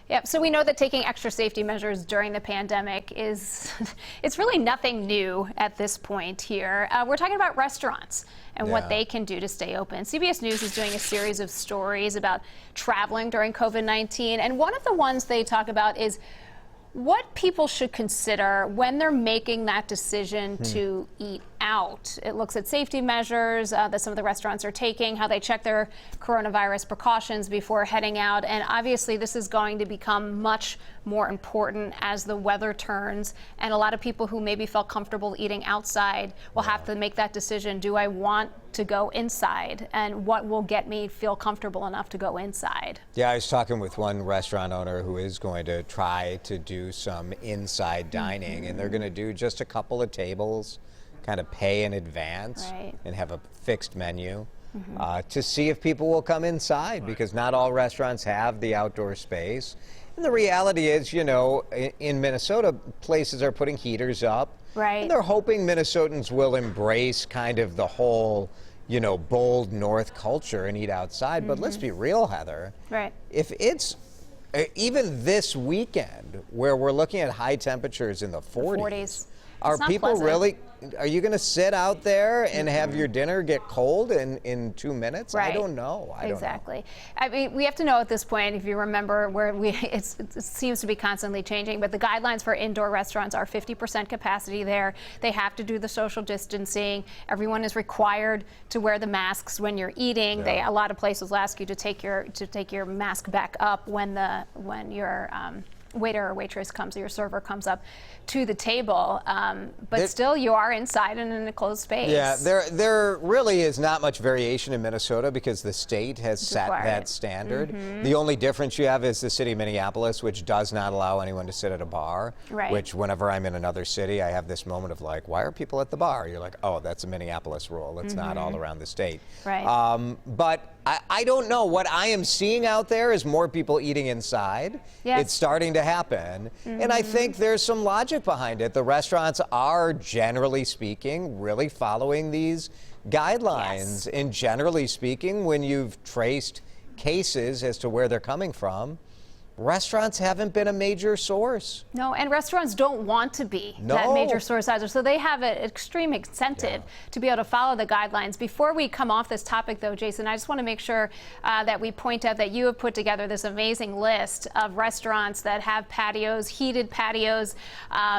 Yep. So we know that taking extra safety measures during the pandemic is, it's really nothing new at this point here. We're talking about restaurants and what they can do to stay open. CBS News is doing a series of stories about traveling during COVID-19. And one of the ones they talk about is what people should consider when they're making that decision to eat out. It looks at safety measures that some of the restaurants are taking, how they check their coronavirus precautions before heading out. And obviously this is going to become much more important as the weather turns. And a lot of people who maybe felt comfortable eating outside will have to make that decision. Do I want to go inside, and what will get me feel comfortable enough to go inside? Yeah, I was talking with one restaurant owner who is going to try to do some inside dining, and they're going to do just a couple of tables, kind of pay in advance, and have a fixed menu to see if people will come inside, because not all restaurants have the outdoor space. And the reality is, you know, in Minnesota, places are putting heaters up. And they're hoping Minnesotans will embrace kind of the whole, you know, bold North culture and eat outside. But let's be real, Heather. If it's even this weekend where we're looking at high temperatures in the 40s, are people really, are you going to sit out there and have your dinner get cold in 2 minutes? I don't know. I don't know. I mean, we have to know at this point, if you remember, where it seems to be constantly changing, but the guidelines for indoor restaurants are 50% capacity there. They have to do the social distancing. Everyone is required to wear the masks when you're eating. A lot of places will ask you to take your mask back up when your waiter or waitress comes, or your server comes up to the table, but still you are inside and in a closed space. Yeah, there really is not much variation in Minnesota because the state has set that standard. The only difference you have is the city of Minneapolis, which does not allow anyone to sit at a bar, which whenever I'm in another city, I have this moment of like, why are people at the bar? You're like, oh, that's a Minneapolis rule. It's not all around the state. But I don't know. What I am seeing out there is more people eating inside. It's starting to happen. And I think there's some logic behind it. The restaurants are, generally speaking, really following these guidelines. And generally speaking, when you've traced cases as to where they're coming from, restaurants haven't been a major source. No, and restaurants don't want to be that major source either. So they have an extreme incentive to be able to follow the guidelines. Before we come off this topic, though, Jason, I just want to make sure that we point out that you have put together this amazing list of restaurants that have patios, heated patios.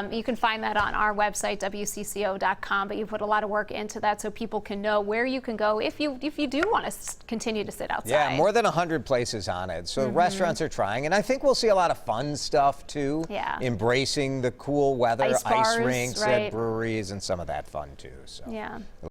You can find that on our website, WCCO.com, but you put a lot of work into that so people can know where you can go if you do want to continue to sit outside. Yeah, more than 100 places on it. So restaurants are trying, and I think we'll see a lot of fun stuff too. Embracing the cool weather, ice rinks at breweries, and some of that fun too. So.